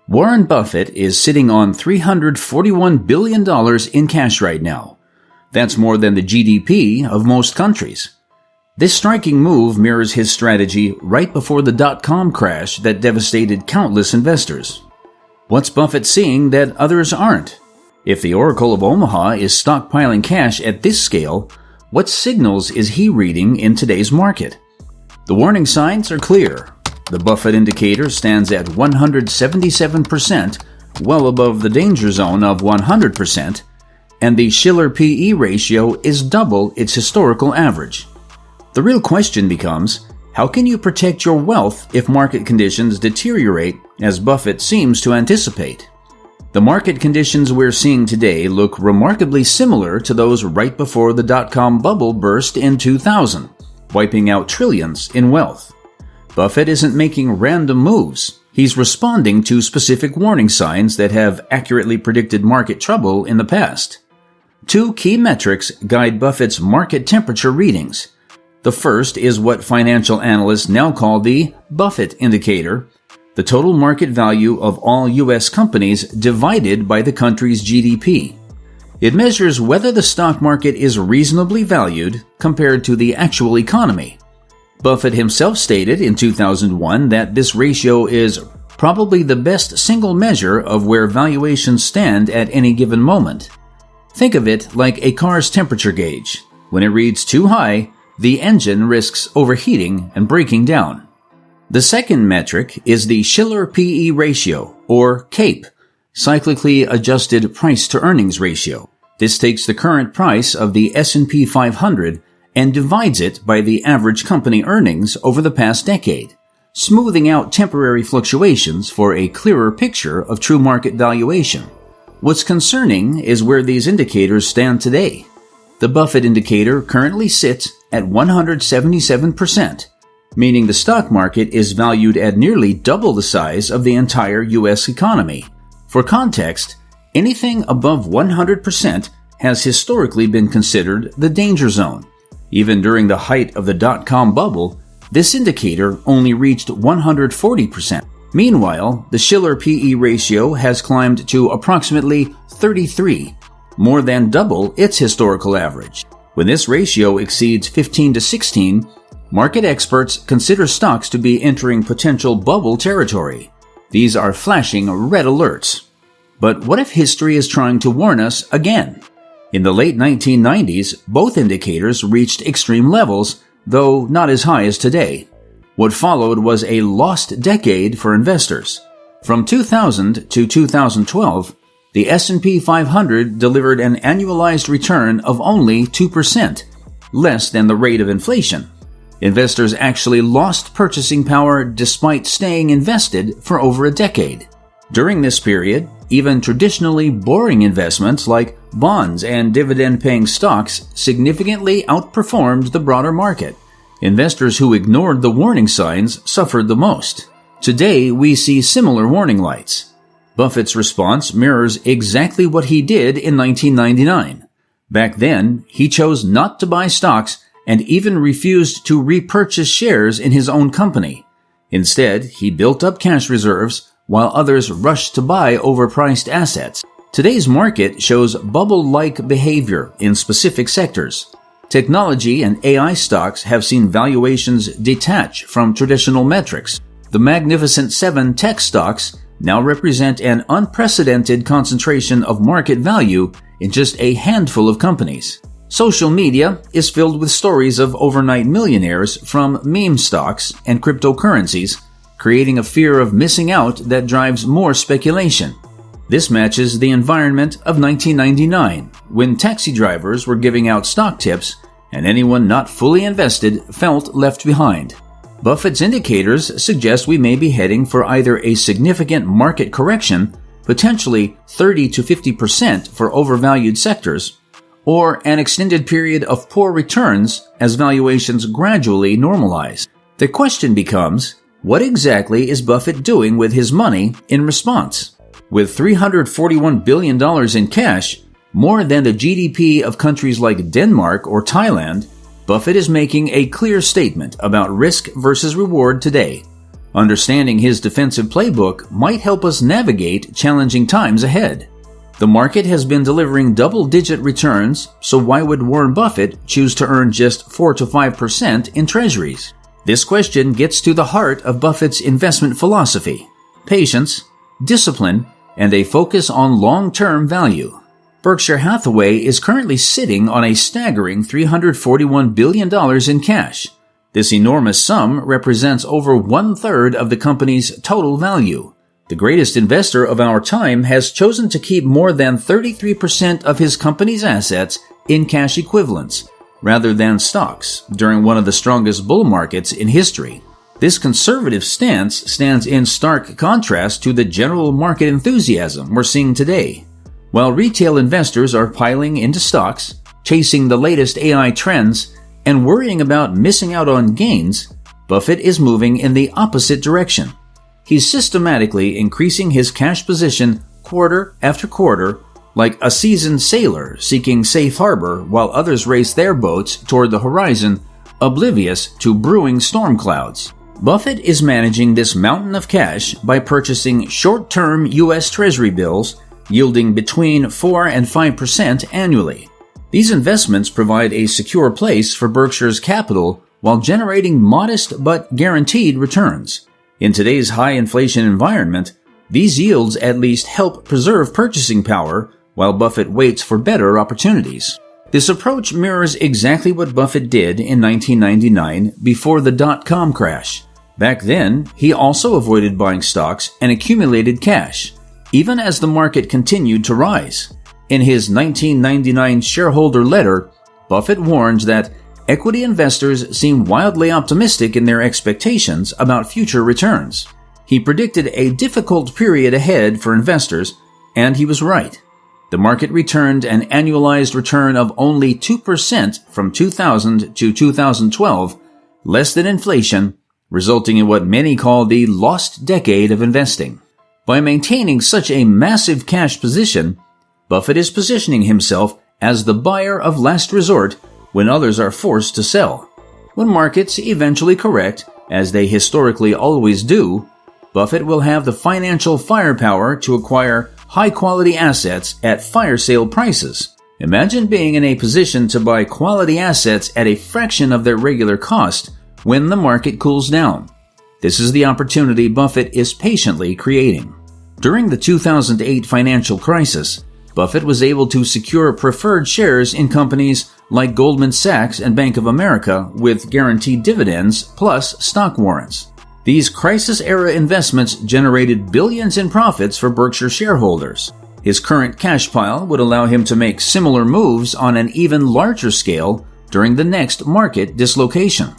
Warren Buffett is sitting on $341 billion in cash right now. That's more than the GDP of most countries. This striking move mirrors his strategy right before the dot-com crash that devastated countless investors. What's Buffett seeing that others aren't? If the Oracle of Omaha is stockpiling cash at this scale, what signals is he reading in today's market? The warning signs are clear. The Buffett indicator stands at 177%, well above the danger zone of 100%, and the Shiller PE ratio is double its historical average. The real question becomes, how can you protect your wealth if market conditions deteriorate as Buffett seems to anticipate? The market conditions we're seeing today look remarkably similar to those right before the dot-com bubble burst in 2000, wiping out trillions in wealth. Buffett isn't making random moves. He's responding to specific warning signs that have accurately predicted market trouble in the past. Two key metrics guide Buffett's market temperature readings. The first is what financial analysts now call the Buffett indicator, the total market value of all U.S. companies divided by the country's GDP. It measures whether the stock market is reasonably valued compared to the actual economy. Buffett himself stated in 2001 that this ratio is probably the best single measure of where valuations stand at any given moment. Think of it like a car's temperature gauge. When it reads too high, the engine risks overheating and breaking down. The second metric is the Shiller PE ratio, or CAPE, cyclically adjusted price-to-earnings ratio. This takes the current price of the S&P 500 and divides it by the average company earnings over the past decade, smoothing out temporary fluctuations for a clearer picture of true market valuation. What's concerning is where these indicators stand today. The Buffett indicator currently sits at 177%, meaning the stock market is valued at nearly double the size of the entire U.S. economy. For context, anything above 100% has historically been considered the danger zone. Even during the height of the dot-com bubble, this indicator only reached 140%. Meanwhile, the Shiller PE ratio has climbed to approximately 33, more than double its historical average. When this ratio exceeds 15 to 16, market experts consider stocks to be entering potential bubble territory. These are flashing red alerts. But what if history is trying to warn us again? In the late 1990s, both indicators reached extreme levels, though not as high as today. What followed was a lost decade for investors. From 2000 to 2012, the S&P 500 delivered an annualized return of only 2%, less than the rate of inflation. Investors actually lost purchasing power despite staying invested for over a decade. During this period, even traditionally boring investments like bonds and dividend-paying stocks significantly outperformed the broader market. Investors who ignored the warning signs suffered the most. Today, we see similar warning lights. Buffett's response mirrors exactly what he did in 1999. Back then, he chose not to buy stocks and even refused to repurchase shares in his own company. Instead, he built up cash reserves while others rushed to buy overpriced assets. Today's market shows bubble-like behavior in specific sectors. Technology and AI stocks have seen valuations detach from traditional metrics. The Magnificent Seven tech stocks now represent an unprecedented concentration of market value in just a handful of companies. Social media is filled with stories of overnight millionaires from meme stocks and cryptocurrencies, creating a fear of missing out that drives more speculation. This matches the environment of 1999, when taxi drivers were giving out stock tips and anyone not fully invested felt left behind. Buffett's indicators suggest we may be heading for either a significant market correction, potentially 30 to 50% for overvalued sectors, or an extended period of poor returns as valuations gradually normalize. The question becomes, what exactly is Buffett doing with his money in response? With $341 billion in cash, more than the GDP of countries like Denmark or Thailand, Buffett is making a clear statement about risk versus reward today. Understanding his defensive playbook might help us navigate challenging times ahead. The market has been delivering double-digit returns, so why would Warren Buffett choose to earn just 4 to 5% in treasuries? This question gets to the heart of Buffett's investment philosophy: patience, discipline, and a focus on long-term value. Berkshire Hathaway is currently sitting on a staggering $341 billion in cash. This enormous sum represents over one-third of the company's total value. The greatest investor of our time has chosen to keep more than 33% of his company's assets in cash equivalents, rather than stocks, during one of the strongest bull markets in history. This conservative stance stands in stark contrast to the general market enthusiasm we're seeing today. While retail investors are piling into stocks, chasing the latest AI trends, and worrying about missing out on gains, Buffett is moving in the opposite direction. He's systematically increasing his cash position quarter after quarter, like a seasoned sailor seeking safe harbor while others race their boats toward the horizon, oblivious to brewing storm clouds. Buffett is managing this mountain of cash by purchasing short-term U.S. Treasury bills yielding between 4 and 5% annually. These investments provide a secure place for Berkshire's capital while generating modest but guaranteed returns. In today's high inflation environment, these yields at least help preserve purchasing power while Buffett waits for better opportunities. This approach mirrors exactly what Buffett did in 1999 before the dot-com crash. Back then, he also avoided buying stocks and accumulated cash, even as the market continued to rise. In his 1999 shareholder letter, Buffett warns that equity investors seem wildly optimistic in their expectations about future returns. He predicted a difficult period ahead for investors, and he was right. The market returned an annualized return of only 2% from 2000 to 2012, less than inflation, resulting in what many call the lost decade of investing. By maintaining such a massive cash position, Buffett is positioning himself as the buyer of last resort when others are forced to sell. When markets eventually correct, as they historically always do, Buffett will have the financial firepower to acquire high-quality assets at fire sale prices. Imagine being in a position to buy quality assets at a fraction of their regular cost when the market cools down. This is the opportunity Buffett is patiently creating. During the 2008 financial crisis, Buffett was able to secure preferred shares in companies like Goldman Sachs and Bank of America with guaranteed dividends plus stock warrants. These crisis-era investments generated billions in profits for Berkshire shareholders. His current cash pile would allow him to make similar moves on an even larger scale during the next market dislocation.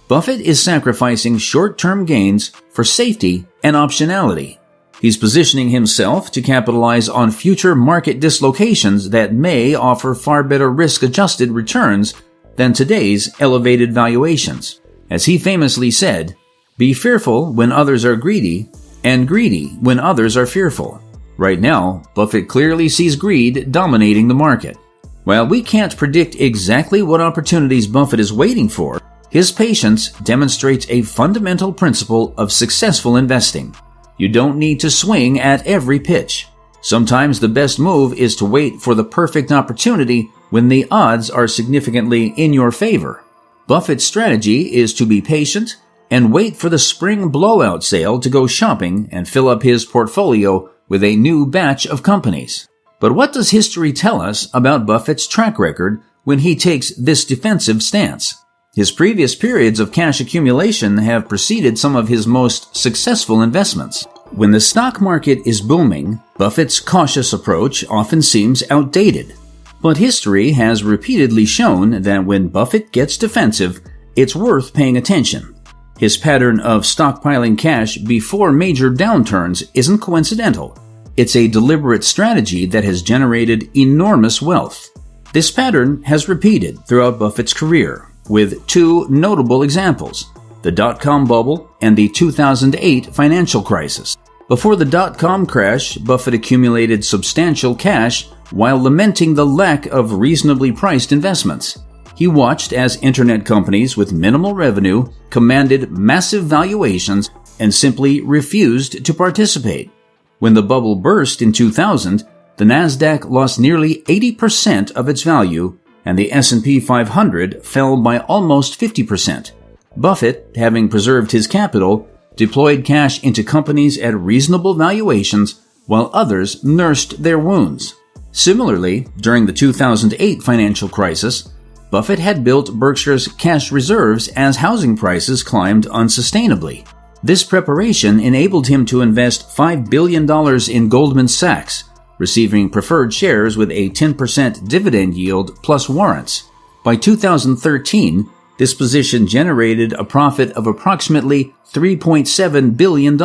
Buffett is sacrificing short-term gains for safety and optionality. He's positioning himself to capitalize on future market dislocations that may offer far better risk-adjusted returns than today's elevated valuations. As he famously said, "Be fearful when others are greedy, and greedy when others are fearful." Right now, Buffett clearly sees greed dominating the market. While we can't predict exactly what opportunities Buffett is waiting for, his patience demonstrates a fundamental principle of successful investing. You don't need to swing at every pitch. Sometimes the best move is to wait for the perfect opportunity when the odds are significantly in your favor. Buffett's strategy is to be patient and wait for the spring blowout sale to go shopping and fill up his portfolio with a new batch of companies. But what does history tell us about Buffett's track record when he takes this defensive stance? His previous periods of cash accumulation have preceded some of his most successful investments. When the stock market is booming, Buffett's cautious approach often seems outdated. But history has repeatedly shown that when Buffett gets defensive, it's worth paying attention. His pattern of stockpiling cash before major downturns isn't coincidental. It's a deliberate strategy that has generated enormous wealth. This pattern has repeated throughout Buffett's career, with two notable examples: the dot-com bubble and the 2008 financial crisis. Before the dot-com crash, Buffett accumulated substantial cash while lamenting the lack of reasonably priced investments. He watched as internet companies with minimal revenue commanded massive valuations and simply refused to participate. When the bubble burst in 2000, the Nasdaq lost nearly 80% of its value, and the S&P 500 fell by almost 50%. Buffett, having preserved his capital, deployed cash into companies at reasonable valuations, while others nursed their wounds. Similarly, during the 2008 financial crisis, Buffett had built Berkshire's cash reserves as housing prices climbed unsustainably. This preparation enabled him to invest $5 billion in Goldman Sachs, receiving preferred shares with a 10% dividend yield plus warrants. By 2013, this position generated a profit of approximately $3.7 billion.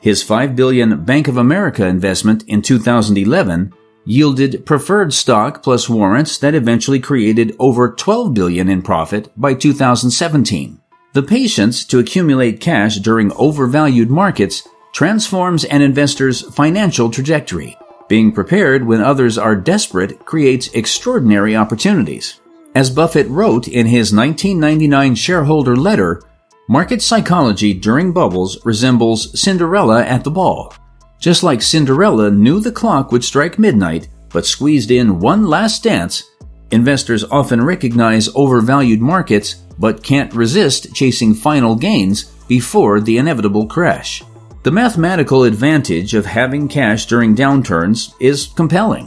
His $5 billion Bank of America investment in 2011 yielded preferred stock plus warrants that eventually created over $12 billion in profit by 2017. The patience to accumulate cash during overvalued markets transforms an investor's financial trajectory. Being prepared when others are desperate creates extraordinary opportunities. As Buffett wrote in his 1999 shareholder letter, market psychology during bubbles resembles Cinderella at the ball. Just like Cinderella knew the clock would strike midnight but squeezed in one last dance, investors often recognize overvalued markets but can't resist chasing final gains before the inevitable crash. The mathematical advantage of having cash during downturns is compelling.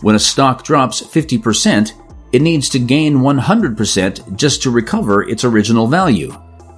When a stock drops 50%, it needs to gain 100% just to recover its original value.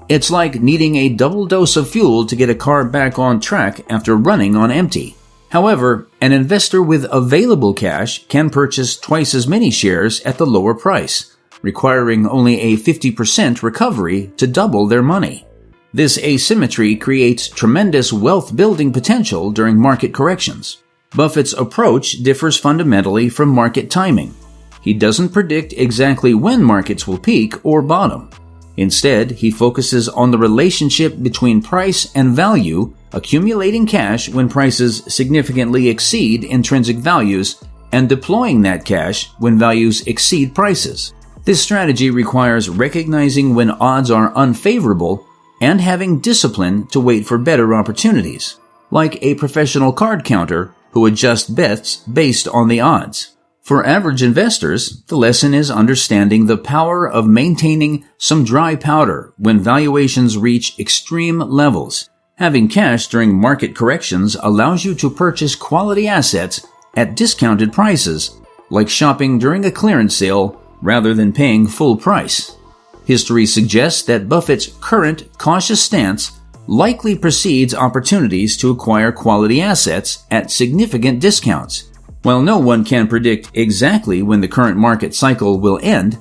It's like needing a double dose of fuel to get a car back on track after running on empty. However, an investor with available cash can purchase twice as many shares at the lower price, requiring only a 50% recovery to double their money. This asymmetry creates tremendous wealth-building potential during market corrections. Buffett's approach differs fundamentally from market timing. He doesn't predict exactly when markets will peak or bottom. Instead, he focuses on the relationship between price and value, accumulating cash when prices significantly exceed intrinsic values, and deploying that cash when values exceed prices. This strategy requires recognizing when odds are unfavorable and having discipline to wait for better opportunities, like a professional card counter who adjusts bets based on the odds. For average investors, the lesson is understanding the power of maintaining some dry powder when valuations reach extreme levels. Having cash during market corrections allows you to purchase quality assets at discounted prices, like shopping during a clearance sale rather than paying full price. History suggests that Buffett's current cautious stance likely precedes opportunities to acquire quality assets at significant discounts. While no one can predict exactly when the current market cycle will end,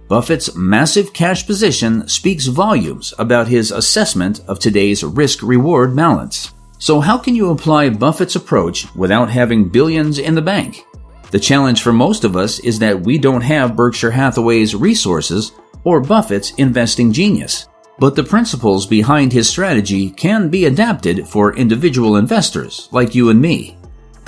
Buffett's massive cash position speaks volumes about his assessment of today's risk-reward balance. So how can you apply Buffett's approach without having billions in the bank? The challenge for most of us is that we don't have Berkshire Hathaway's resources or Buffett's investing genius. But the principles behind his strategy can be adapted for individual investors like you and me.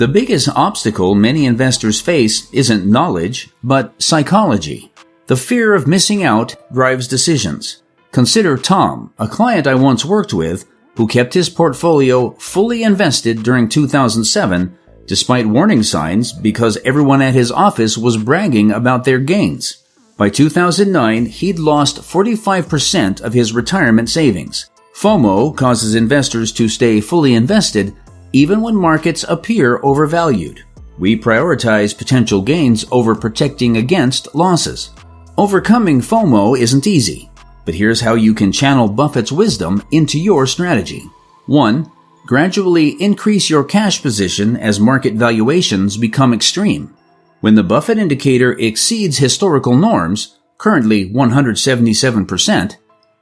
The biggest obstacle many investors face isn't knowledge, but psychology. The fear of missing out drives decisions. Consider Tom, a client I once worked with, who kept his portfolio fully invested during 2007 despite warning signs because everyone at his office was bragging about their gains. By 2009, he'd lost 45% of his retirement savings. FOMO causes investors to stay fully invested even when markets appear overvalued. We prioritize potential gains over protecting against losses. Overcoming FOMO isn't easy, but here's how you can channel Buffett's wisdom into your strategy. 1. Gradually increase your cash position as market valuations become extreme. When the Buffett indicator exceeds historical norms, currently 177%,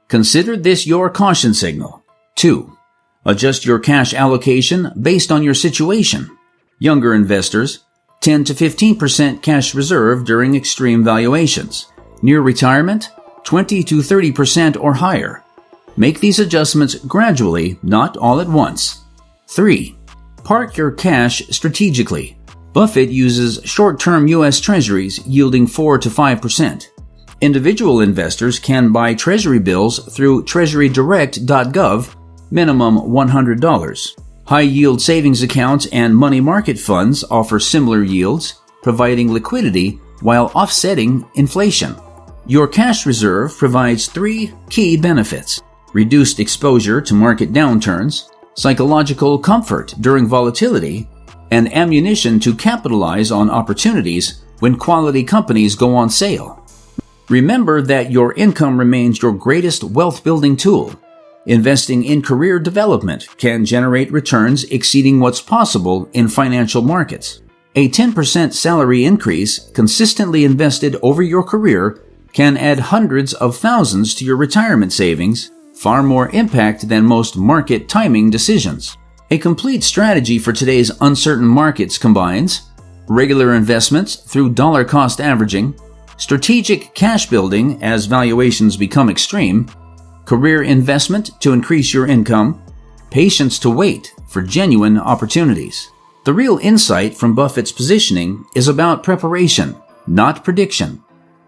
consider this your caution signal. 2. Adjust your cash allocation based on your situation. Younger investors, 10 to 15% cash reserve during extreme valuations. Near retirement, 20 to 30% or higher. Make these adjustments gradually, not all at once. 3. Park your cash strategically. Buffett uses short-term U.S. Treasuries yielding 4 to 5%. Individual investors can buy Treasury bills through treasurydirect.gov minimum $100. High-yield savings accounts and money market funds offer similar yields, providing liquidity while offsetting inflation. Your cash reserve provides 3 key benefits: reduced exposure to market downturns, psychological comfort during volatility, and ammunition to capitalize on opportunities when quality companies go on sale. Remember that your income remains your greatest wealth-building tool. Investing in career development can generate returns exceeding what's possible in financial markets. A 10% salary increase consistently invested over your career can add hundreds of thousands to your retirement savings, far more impact than most market timing decisions. A complete strategy for today's uncertain markets combines regular investments through dollar cost averaging, strategic cash building as valuations become extreme, career investment to increase your income, patience to wait for genuine opportunities. The real insight from Buffett's positioning is about preparation, not prediction.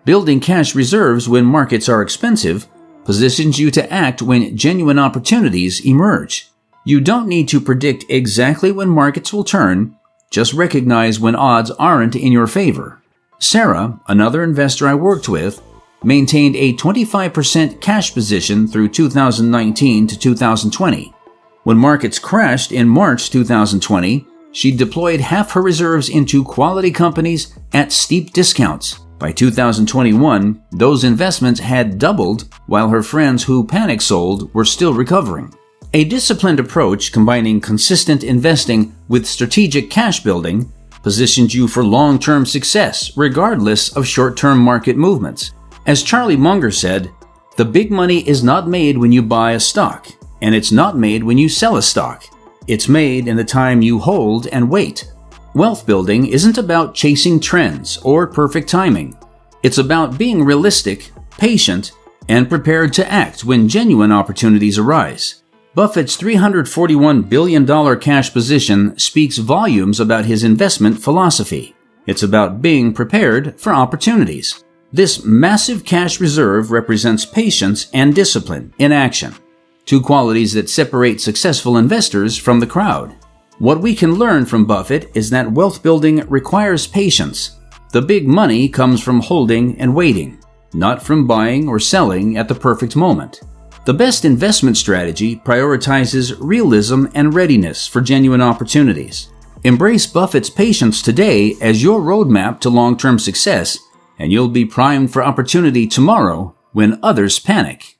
Building cash reserves when markets are expensive positions you to act when genuine opportunities emerge. You don't need to predict exactly when markets will turn, just recognize when odds aren't in your favor. Sarah, another investor I worked with, maintained a 25% cash position through 2019 to 2020. When markets crashed in March 2020, she deployed half her reserves into quality companies at steep discounts. By 2021, those investments had doubled, while her friends who panic sold were still recovering. A disciplined approach combining consistent investing with strategic cash building positions you for long-term success regardless of short-term market movements. As Charlie Munger said, "The big money is not made when you buy a stock, and it's not made when you sell a stock. It's made in the time you hold and wait." Wealth building isn't about chasing trends or perfect timing. It's about being realistic, patient, and prepared to act when genuine opportunities arise. Buffett's $341 billion cash position speaks volumes about his investment philosophy. It's about being prepared for opportunities. This massive cash reserve represents patience and discipline in action, two qualities that separate successful investors from the crowd. What we can learn from Buffett is that wealth building requires patience. The big money comes from holding and waiting, not from buying or selling at the perfect moment. The best investment strategy prioritizes realism and readiness for genuine opportunities. Embrace Buffett's patience today as your roadmap to long-term success, and you'll be primed for opportunity tomorrow when others panic.